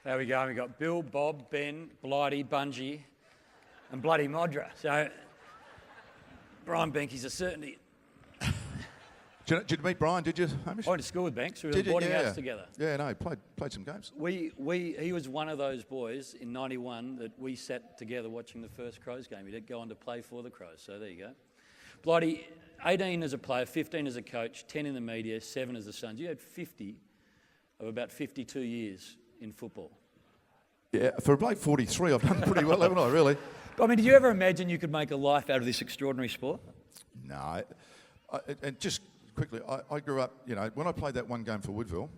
There we go. We've got Bill, Bob, Ben, Blighty, Bungie, and bloody Modra. So, Brian Benke's a certainty. Did you meet Brian, did you, Hamish? I went to school with Banks. We were in a boarding house together. Yeah, no, played some games. He was one of those boys in 91 that we sat together watching the first Crows game. He did go on to play for the Crows, so there you go. Blighty, 18 as a player, 15 as a coach, 10 in the media, 7 as the Suns. You had 50 of about 52 years in football. Yeah, for a bloke 43, I've done pretty well, haven't I, really? I mean, did you ever imagine you could make a life out of this extraordinary sport? No. And just quickly, I grew up, when I played that one game for Woodville,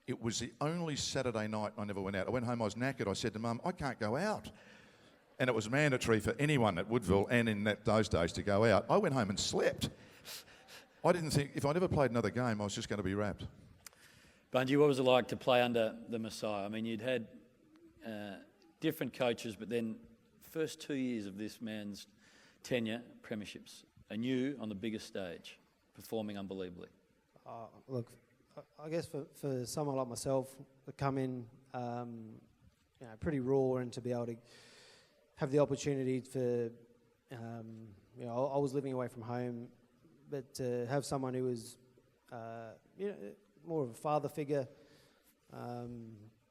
it was the only Saturday night I never went out. I went home, I was knackered. I said to Mum, I can't go out. And it was mandatory for anyone at Woodville and in those days to go out. I went home and slept. I didn't think, if I never played another game, I was just going to be wrapped. Bungie, what was it like to play under the Messiah? I mean, you'd had different coaches, but then first 2 years of this man's tenure, premierships, and you on the biggest stage, performing unbelievably. Look, I guess for someone like myself to come in, pretty raw and to be able to have the opportunity for, I was living away from home, but to have someone who was, more of a father figure,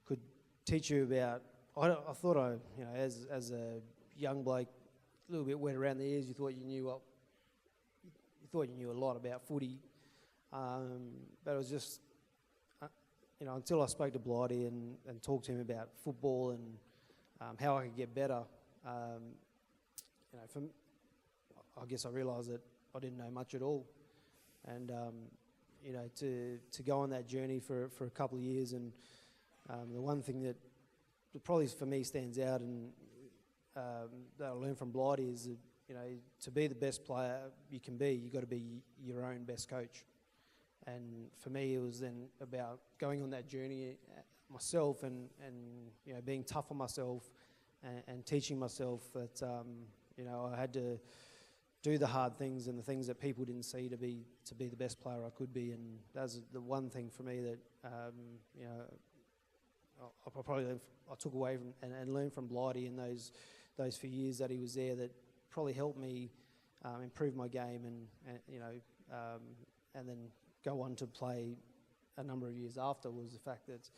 could teach you about. I thought as a young bloke, a little bit wet around the ears. You thought you knew a lot about footy, but it was just, until I spoke to Blighty and talked to him about football and how I could get better. I guess I realised that I didn't know much at all, and to go on that journey for a couple of years, and the one thing that probably for me stands out and that I learned from Blighty is that, to be the best player you can be, you've got to be your own best coach. And for me, it was then about going on that journey myself and being tough on myself and teaching myself that, I had to do the hard things and the things that people didn't see to be the best player I could be. And that's the one thing for me that, I took away from and learned from Blighty in those few years that he was there, that probably helped me improve my game and then go on to play a number of years after, was the fact that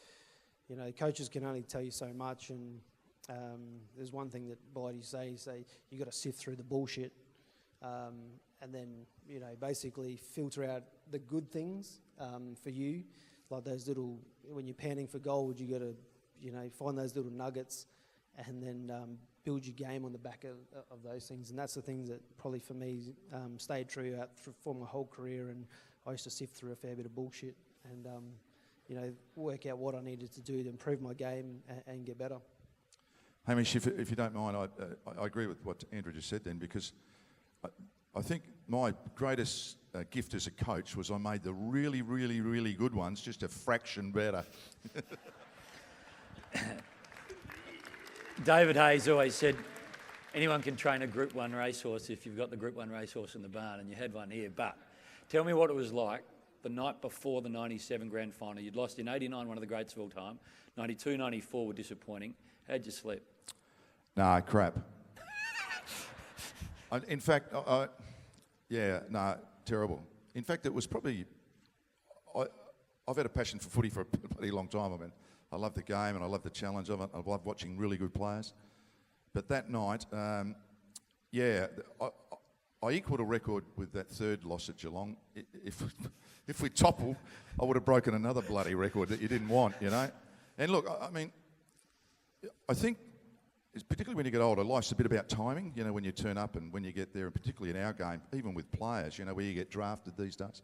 coaches can only tell you so much, and there's one thing that Blighty say you got to sift through the bullshit and then basically filter out the good things for you, like those little, when you're panning for gold, you got to find those little nuggets and then build your game on the back of those things. And that's the things that probably for me stayed true for my whole career. And I used to sift through a fair bit of bullshit and work out what I needed to do to improve my game and get better. Hamish, if you don't mind, I agree with what Andrew just said then, because I think my greatest gift as a coach was I made the really, really, really good ones just a fraction better. David Hayes always said, anyone can train a Group 1 racehorse if you've got the Group 1 racehorse in the barn, and you had one here. But tell me what it was like the night before the 97 grand final. You'd lost in 89, one of the greats of all time. 92, 94 were disappointing. How'd you sleep? Nah, crap. In fact, terrible. In fact, it was probably... I've had a passion for footy for a pretty long time. I mean, I love the game and I love the challenge of it. I love watching really good players. But that night, I equalled a record with that third loss at Geelong. If we topple, I would have broken another bloody record that you didn't want, And look, I mean, I think, particularly when you get older, life's a bit about timing, when you turn up and when you get there, and particularly in our game, even with players, where you get drafted these days.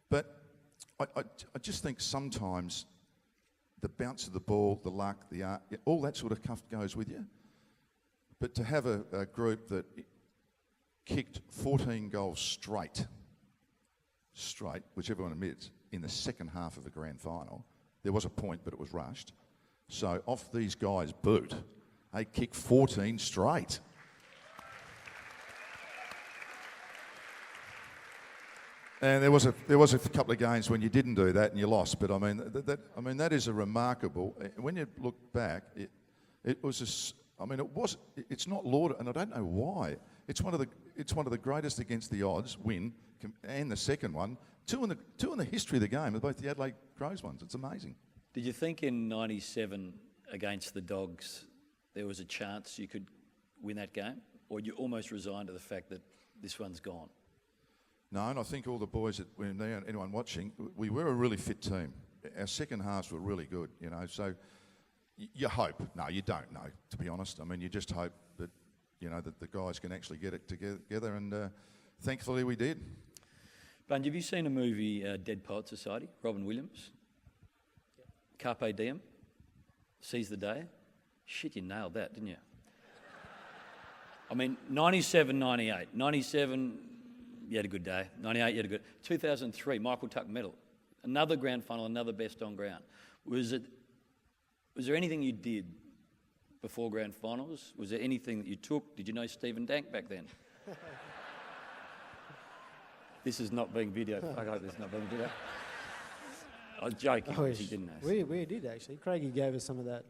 But I just think sometimes the bounce of the ball, the luck, the art, all that sort of stuff goes with you. But to have a group that kicked 14 goals straight, which everyone admits, in the second half of a grand final, there was a point, but it was rushed. So off these guys' boot, they kicked 14 straight. And there was a couple of games when you didn't do that and you lost. But I mean that is a remarkable. When you look back, it was it's not lauded, and I don't know why. It's one of the greatest against the odds win, and the second one, two in the history of the game, are both the Adelaide Crows ones. It's amazing. Did you think in '97 against the Dogs there was a chance you could win that game, or you almost resigned to the fact that this one's gone? No, and I think all the boys that were there, anyone watching, we were a really fit team. Our second halves were really good, you know. So you hope. No, you don't know, to be honest. I mean, you just hope that, you know, that the guys can actually get it together, and thankfully we did. Bunge, have you seen a movie, Dead Poet Society, Robin Williams? Yep. Carpe Diem, Seize the Day. Shit, you nailed that, didn't you? I mean, 97, 98. 97, you had a good day. 98, you had a good... 2003, Michael Tuck medal. Another grand final, another best on ground. Was there anything you did before grand finals? Was there anything that you took? Did you know Stephen Dank back then? This is not being video. I hope this is not being video. I was joking, he didn't know. We did, actually. Craigie gave us some of that.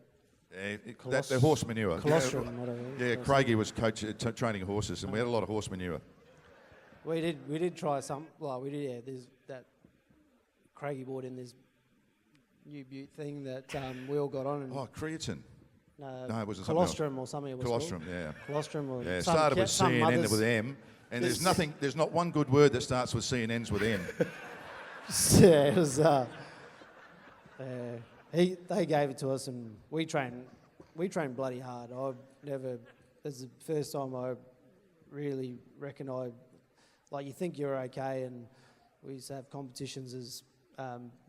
The horse manure. Colostrum, whatever. Yeah, Craigie was training horses, and we had a lot of horse manure. We did try some. Well, we did. Yeah, there's that. Craigie brought in this new butte thing that we all got on. And creatine. No, it wasn't colostrum or something. It was colostrum, called. yeah. Colostrum or it started with C and ended with M. And there's not one good word that starts with C and ends with M. Yeah, it was. They gave it to us, and we trained bloody hard. It's the first time I really reckon you think you're okay, and we used to have competitions as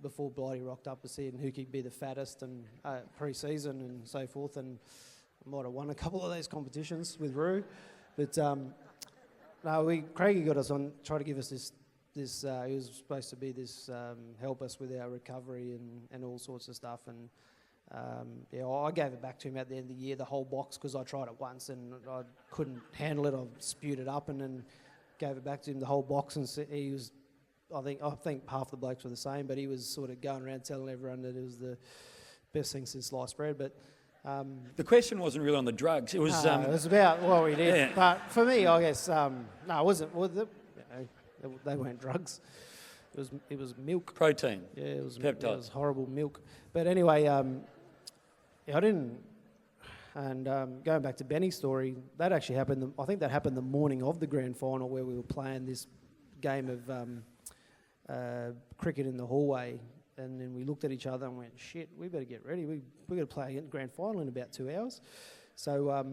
before Blighty rocked up to see who could be the fattest and pre-season and so forth, and I might have won a couple of those competitions with Roo, but Craigie got us on, tried to give us this he was supposed to be this help us with our recovery and all sorts of stuff, and I gave it back to him at the end of the year, the whole box, because I tried it once and I couldn't handle it. I spewed it up and then gave it back to him, the whole box, and he was, I think half the blokes were the same, but he was sort of going around telling everyone that it was the best thing since sliced bread. But the question wasn't really on the drugs. It was. It was about what we did. Yeah. But for me, I guess it wasn't. They weren't drugs. It was milk. Protein. Yeah, it was peptides. It was horrible milk. But anyway, I didn't. And going back to Benny's story, that actually happened. I think that happened the morning of the grand final, where we were playing this game of cricket in the hallway, and then we looked at each other and went, "Shit, we better get ready. We got to play a grand final in about 2 hours." So,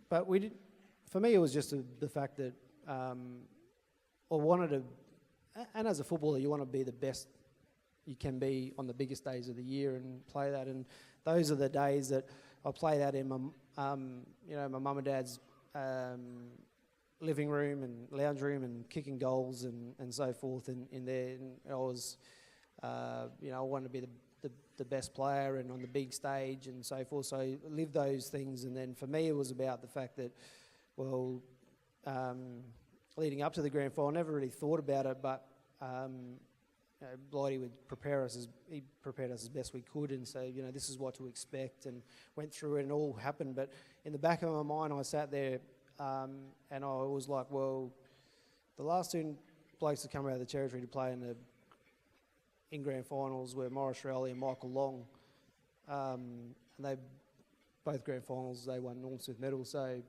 but we did. For me, it was just the fact that I wanted to, and as a footballer, you want to be the best you can be on the biggest days of the year and play that. And those are the days that I play that in my mum and dad's living room and lounge room and kicking goals and so forth in there. And I was, I wanted to be the best player and on the big stage and so forth. So I lived those things. And then for me, it was about the fact that, leading up to the grand final, I never really thought about it, but Blighty would prepare us he prepared us as best we could, and say, this is what to expect, and went through it and all happened. But in the back of my mind, I sat there and I was like, well, the last two blokes that come out of the territory to play in grand finals were Morris Rowley and Michael Long, and they both grand finals they won Norm Smith medal, so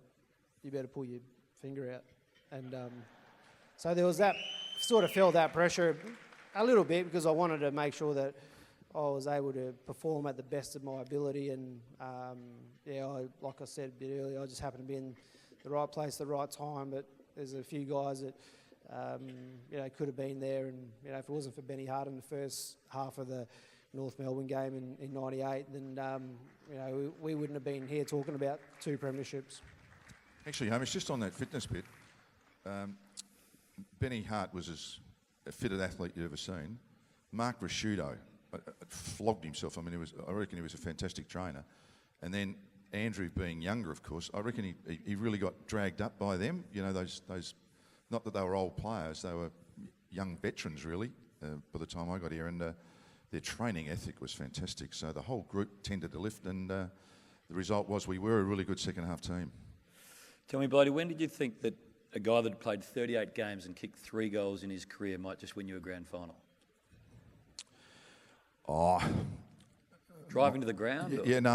you better pull your finger out. And so there was that, sort of felt that pressure a little bit, because I wanted to make sure that I was able to perform at the best of my ability. And like I said a bit earlier, I just happened to be in the right place at the right time. But there's a few guys that could have been there, and if it wasn't for Benny Hart in the first half of the North Melbourne game in '98, then we wouldn't have been here talking about 2 premierships. Actually, Hamish, just on that fitness bit, Benny Hart was as fit an athlete you've ever seen. Mark Rasciuto flogged himself. I mean, I reckon he was a fantastic trainer. And then Andrew, being younger, of course, I reckon he really got dragged up by them. Those not that they were old players, they were young veterans, really, by the time I got here, and their training ethic was fantastic. So the whole group tended to lift, and the result was we were a really good second half team. Tell me, Blighty, when did you think that a guy that played 38 games and kicked 3 goals in his career might just win you a grand final? Oh, driving to the ground? Yeah, no.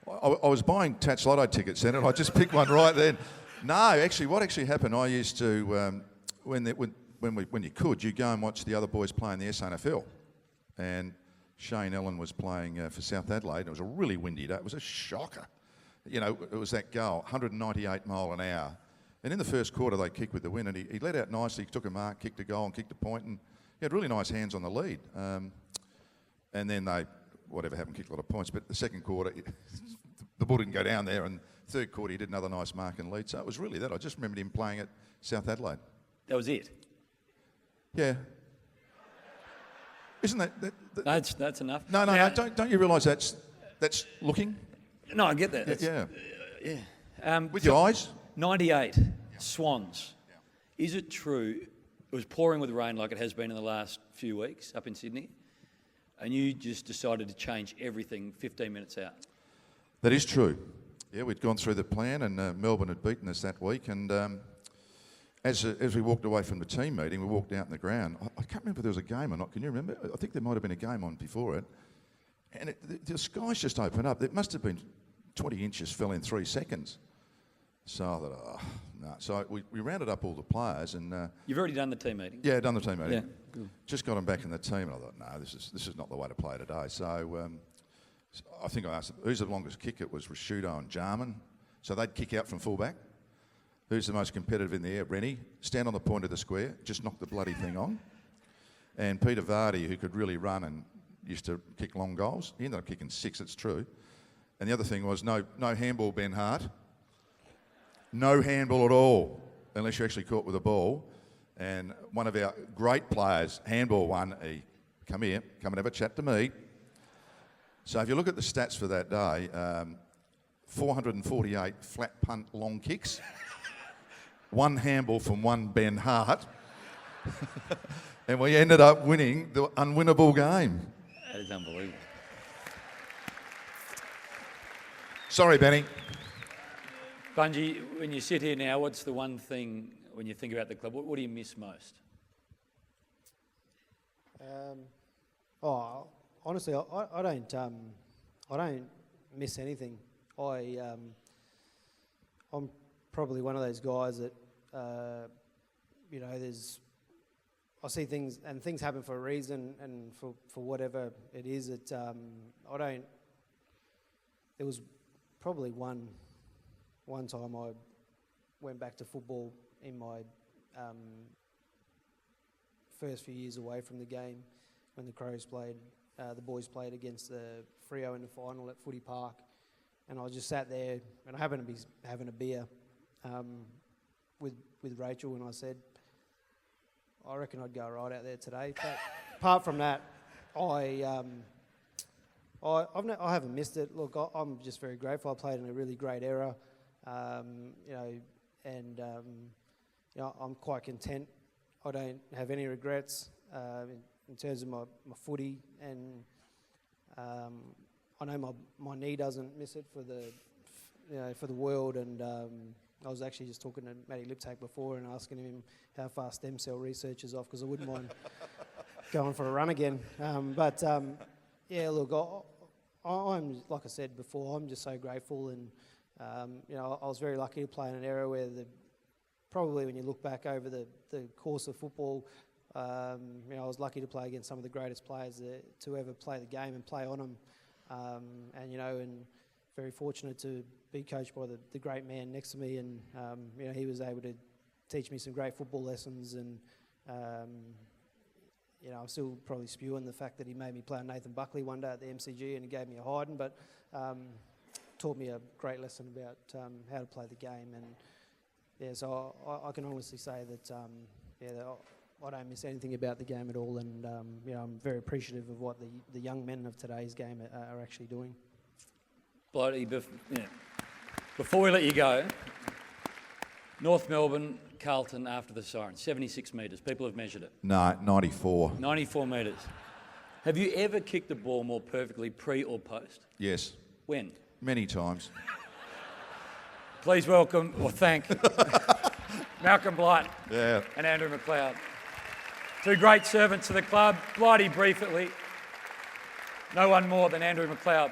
I was buying Tats Lotto tickets then, and I just picked one right then. No, actually, what actually happened, I used to, when you could, you go and watch the other boys play in the SNFL. And Shane Ellen was playing for South Adelaide. It was a really windy day. It was a shocker. You know, it was that goal, 198 mile an hour. And in the first quarter, they kicked with the win, and he let out nicely, took a mark, kicked a goal and kicked a point, and he had really nice hands on the lead. And then they, whatever happened, kicked a lot of points. But the second quarter, the ball didn't go down there, and third quarter, he did another nice mark and lead. So it was really that. I just remembered him playing at South Adelaide. That was it? Yeah. Isn't that That's enough. No. Don't you realise that's looking? No, I get that. Yeah. With your eyes? 98, Swans. Yeah. Is it true, it was pouring with rain like it has been in the last few weeks up in Sydney, and you just decided to change everything 15 minutes out? That is true. Yeah, we'd gone through the plan, and Melbourne had beaten us that week, and as we walked away from the team meeting, we walked out in the ground. I can't remember if there was a game or not. Can you remember? I think there might have been a game on before it. And the skies just opened up. It must have been 20 inches fell in 3 seconds. So I thought, no. So we rounded up all the players, and you've already done the team meeting. Yeah, done the team meeting. Yeah, good. Just got them back in the team, and I thought, no, this is not the way to play today. So I think I asked them, who's the longest kick? It was Rashudo and Jarman. So they'd kick out from fullback. Who's the most competitive in the air? Rennie. Stand on the point of the square, just knock the bloody thing on. And Peter Vardy, who could really run and used to kick long goals. He ended up kicking 6, it's true. And the other thing was no handball, Ben Hart. No handball at all, unless you're actually caught with a ball. And one of our great players, handball one, he, come here, come and have a chat to me. So if you look at the stats for that day, 448 flat punt long kicks, 1 handball from one Ben Hart, and we ended up winning the unwinnable game. That is unbelievable. Sorry, Benny. Bungie, when you sit here now, what's the one thing, when you think about the club, what do you miss most? Honestly, I don't miss anything. I'm probably one of those guys that, I see things, and things happen for a reason, and for whatever it is, there was probably one time I went back to football in my first few years away from the game, when the Crows played, the boys played against the Freo in the final at Footy Park, and I just sat there, and I happened to be having a beer with Rachel, and I said, I reckon I'd go right out there today. But apart from that, I haven't missed it. Look, I'm just very grateful. I played in a really great era, I'm quite content. I don't have any regrets in terms of my footy, and I know my knee doesn't miss it for the world. And I was actually just talking to Matty Liptak before and asking him how far stem cell research is off, because I wouldn't mind going for a run again. Look, I'm, like I said before, I'm just so grateful, and I was very lucky to play in an era where probably when you look back over the course of football, I was lucky to play against some of the greatest players to ever play the game and play on them, and very fortunate to be coached by the great man next to me, and he was able to teach me some great football lessons, and I'm still probably spewing the fact that he made me play Nathan Buckley one day at the MCG, and he gave me a hiding, but taught me a great lesson about how to play the game. And so I can honestly say that I don't miss anything about the game at all, and I'm very appreciative of what the young men of today's game are actually doing. Blighty, before we let you go, North Melbourne, Carlton after the siren, 76 metres. People have measured it. No, 94. 94 metres. Have you ever kicked the ball more perfectly pre or post? Yes, When? many times. Please welcome or thank Malcolm Blight Yeah. and Andrew McLeod. Two great servants of the club. Blighty briefly. No one more than Andrew McLeod.